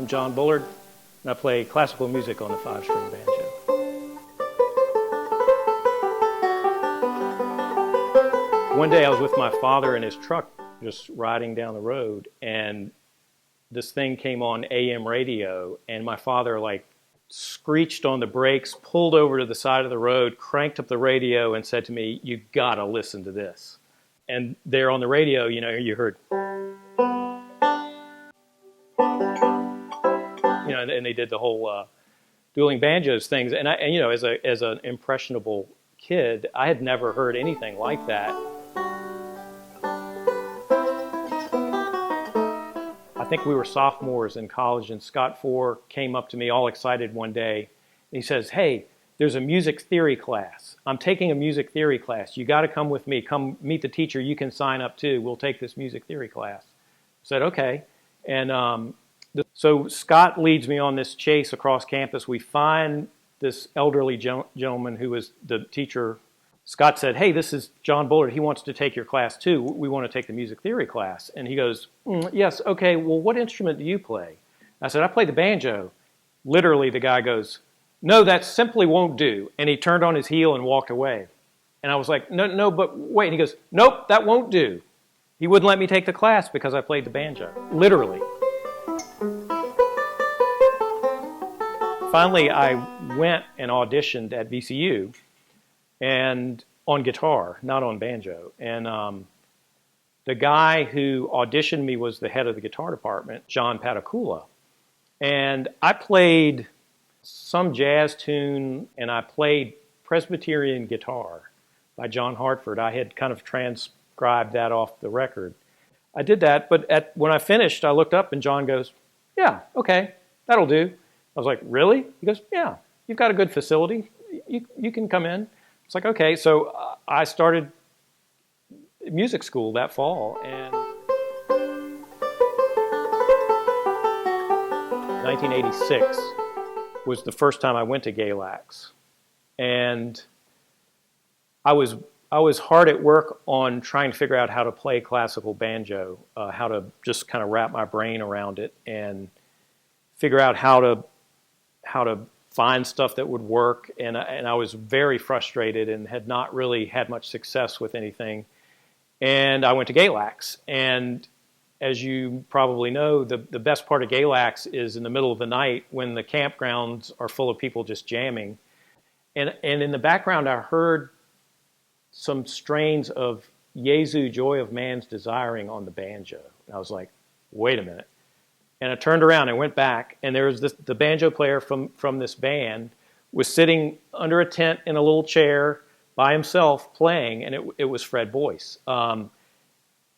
I'm John Bullard, and I play classical music on the 5-string banjo. One day I was with my father in his truck just riding down the road, and this thing came on AM radio, and my father screeched on the brakes, pulled over to the side of the road, cranked up the radio, and said to me, "You gotta listen to this." And there on the radio, you heard, and they did the whole dueling banjos things. And as an impressionable kid, I had never heard anything like that. I think we were sophomores in college, and Scott Four came up to me all excited one day. And he says, "Hey, there's a music theory class. I'm taking a music theory class. You got to come with me. Come meet the teacher. You can sign up too. We'll take this music theory class." I said, "Okay." And so Scott leads me on this chase across campus. We find this elderly gentleman who was the teacher. Scott said, "Hey, this is John Bullard. He wants to take your class too. We want to take the music theory class." And he goes, "Yes, okay, well, what instrument do you play?" I said, "I play the banjo." Literally, the guy goes, "No, that simply won't do." And he turned on his heel and walked away. And I was like, no, but wait. And he goes, "Nope, that won't do." He wouldn't let me take the class because I played the banjo, literally. Finally, I went and auditioned at VCU, and on guitar, not on banjo. And the guy who auditioned me was the head of the guitar department, John Patakula. And I played some jazz tune, and I played Presbyterian Guitar by John Hartford. I had kind of transcribed that off the record. I did that, but when I finished, I looked up and John goes, "Yeah, okay, that'll do." I was like, "Really?" He goes, "Yeah, you've got a good facility. You can come in." It's like, okay. So I started music school that fall, and 1986 was the first time I went to Galax. And I was hard at work on trying to figure out how to play classical banjo, how to just kind of wrap my brain around it and figure out how to find stuff that would work. And I was very frustrated and had not really had much success with anything. And I went to Galax. And as you probably know, the best part of Galax is in the middle of the night when the campgrounds are full of people just jamming. And in the background, I heard some strains of Jesu, Joy of Man's Desiring on the banjo. And I was like, wait a minute. And I turned around and went back, and there was the banjo player from this band was sitting under a tent in a little chair by himself playing, and it was Fred Boyce. And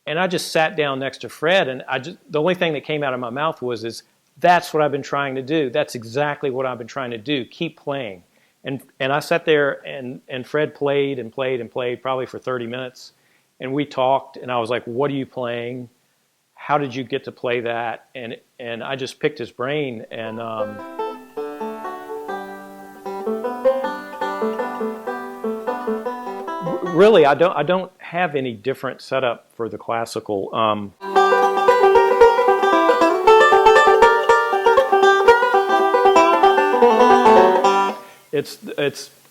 I just sat down next to Fred, and the only thing that came out of my mouth was, "That's what I've been trying to do. That's exactly what I've been trying to do. Keep playing." And I sat there, and Fred played and played and played probably for 30 minutes. And we talked, and I was like, "What are you playing? How did you get to play that?" And I just picked his brain. And really, I don't have any different setup for the classical. It's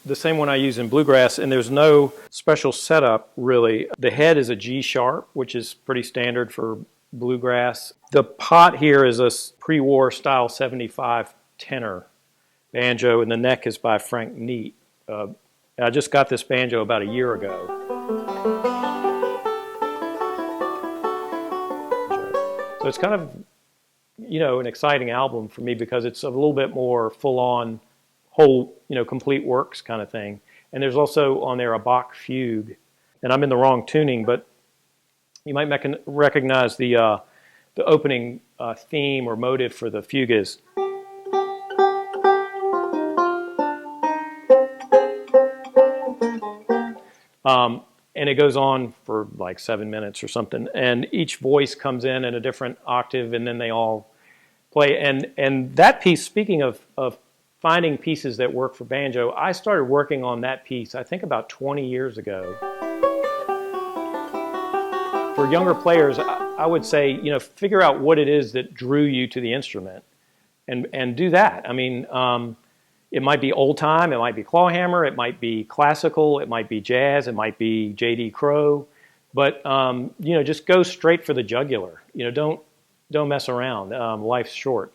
the same one I use in bluegrass, and there's no special setup, really. The head is a G sharp, which is pretty standard for bluegrass. The pot here is a pre-war style 75 tenor banjo, and the neck is by Frank Neat. I just got this banjo about a year ago. So it's kind of, an exciting album for me because it's a little bit more full-on, whole, complete works kind of thing. And there's also on there a Bach fugue, and I'm in the wrong tuning, but you might recognize the opening theme or motive for the fugue is. And it goes on for like 7 minutes or something, and each voice comes in a different octave, and then they all play. And that piece, speaking of finding pieces that work for banjo, I started working on that piece, I think about 20 years ago. For younger players, I would say, figure out what it is that drew you to the instrument. and do that. I mean, it might be old time, it might be clawhammer, it might be classical, it might be jazz, it might be J.D. Crowe, but just go straight for the jugular. Don't mess around. Life's short.